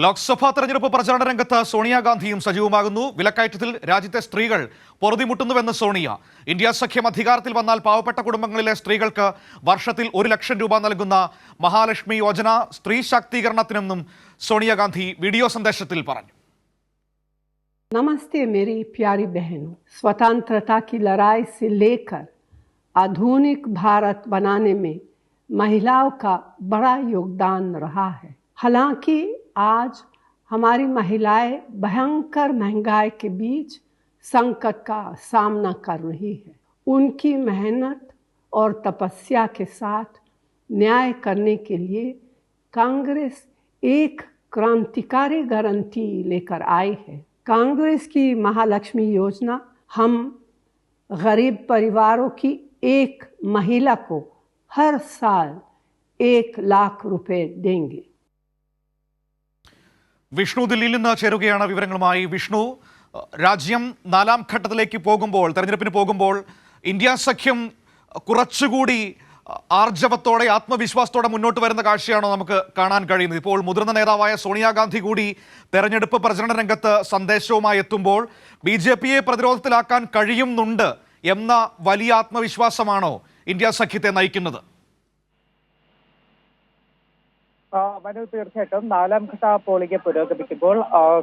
ലോക്സഭാ തെരഞ്ഞെടുപ്പ് പ്രചാരണ രംഗത്ത് സോണിയാഗാന്ധിയും സജീവമാകുന്നു. വിലക്കയറ്റത്തിൽ രാജ്യത്തെ സ്ത്രീകൾ പൊറുതിമുട്ടുന്നുവെന്ന് സോണിയ. ഇന്ത്യ സഖ്യം അധികാരത്തിൽ വന്നാൽ പാവപ്പെട്ട കുടുംബങ്ങളിലെ സ്ത്രീകൾക്ക് വർഷത്തിൽ 1 ലക്ഷം രൂപ നൽകുന്ന മഹാലക്ഷ്മി യോജന സ്ത്രീ ശാക്തീകരണത്തിനെന്നും സോണിയാഗാന്ധി വീഡിയോ സന്ദേശത്തിൽ പറഞ്ഞു. नमस्ते मेरी प्यारी बहनों, स्वतंत्रता की लड़ाई से लेकर आधुनिक भारत बनाने में महिलाओं का बड़ा योगदान रहा है। हालांकि आज हमारी महिलाएं भयंकर महंगाई के बीच संकट का सामना कर रही है। उनकी मेहनत और तपस्या के साथ न्याय करने के लिए कांग्रेस एक क्रांतिकारी गारंटी लेकर आई है। कांग्रेस की महालक्ष्मी योजना हम गरीब परिवारों की एक महिला को हर साल 1 लाख रुपए देंगे। വിഷ്ണു ദില്ലിയിൽ നിന്ന് ചേരുകയാണ് വിവരങ്ങളുമായി. വിഷ്ണു, രാജ്യം 4ാം ഘട്ടത്തിലേക്ക് പോകുമ്പോൾ, തെരഞ്ഞെടുപ്പിന് പോകുമ്പോൾ ഇന്ത്യ സഖ്യം കുറച്ചുകൂടി ആർജവത്തോടെ ആത്മവിശ്വാസത്തോടെ മുന്നോട്ട് വരുന്ന കാഴ്ചയാണോ നമുക്ക് കാണാൻ കഴിയുന്നത്? ഇപ്പോൾ മുതിർന്ന നേതാവായ സോണിയാഗാന്ധി കൂടി തെരഞ്ഞെടുപ്പ് പ്രചരണ രംഗത്ത് സന്ദേശവുമായി എത്തുമ്പോൾ BJPയെ പ്രതിരോധത്തിലാക്കാൻ കഴിയുന്നുണ്ട് എന്ന വലിയ ആത്മവിശ്വാസമാണോ ഇന്ത്യ സഖ്യത്തെ നയിക്കുന്നത്? മനു, തീർച്ചയായിട്ടും 4ാം ഘട്ട പോളിംഗ് പുരോഗമിക്കുമ്പോൾ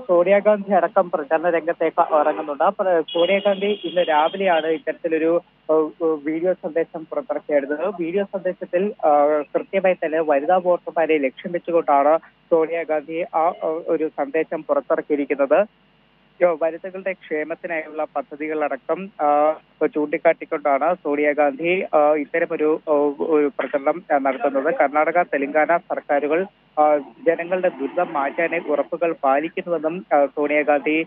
സോണിയാഗാന്ധി അടക്കം പ്രചരണ രംഗത്തേക്ക് ഇറങ്ങുന്നുണ്ട്. സോണിയാഗാന്ധി ഇന്ന് രാവിലെയാണ് ഇത്തരത്തിലൊരു വീഡിയോ സന്ദേശം പുറത്തിറക്കിയത്. വീഡിയോ സന്ദേശത്തിൽ കൃത്യമായി തന്നെ വനിതാ വോട്ടർമാരെ ലക്ഷ്യം വെച്ചുകൊണ്ടാണ് സോണിയാഗാന്ധി ആ ഒരു സന്ദേശം പുറത്തിറക്കിയിരിക്കുന്നത്. വനിതകളുടെ ക്ഷേമത്തിനായുള്ള പദ്ധതികളടക്കം ചൂണ്ടിക്കാട്ടിക്കൊണ്ടാണ് സോണിയാഗാന്ധി ഇത്തരമൊരു പ്രചരണം നടത്തുന്നത്. കർണാടക, തെലങ്കാന സർക്കാരുകൾ ജനങ്ങളുടെ ദുരിതം മാറ്റാൻ ഉറപ്പുകൾ പാലിക്കുന്നുവെന്നും സോണിയാഗാന്ധി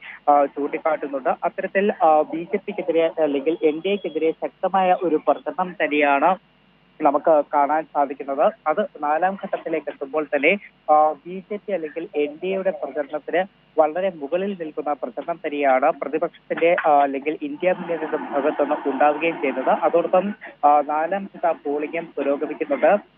ചൂണ്ടിക്കാട്ടുന്നുണ്ട്. അത്തരത്തിൽ BJPക്കെതിരെ അല്ലെങ്കിൽ NDAക്കെതിരെ ശക്തമായ ഒരു പ്രചരണം തന്നെയാണ് നമുക്ക് കാണാൻ സാധിക്കുന്നത്. അത് 4ാം ഘട്ടത്തിലേക്ക് എത്തുമ്പോൾ തന്നെ BJP അല്ലെങ്കിൽ NDAയുടെ പ്രചരണത്തിന് വളരെ മുകളിൽ നിൽക്കുന്ന പ്രചരണം തന്നെയാണ് പ്രതിപക്ഷത്തിന്റെ അല്ലെങ്കിൽ ഇന്ത്യ മുന്നണിയുടെ ഭാഗത്തുനിന്ന് ഉണ്ടാവുകയും ചെയ്യുന്നത്. അതോടൊപ്പം 4ാം ഘട്ട പോളിംഗും പുരോഗമിക്കുന്നുണ്ട്.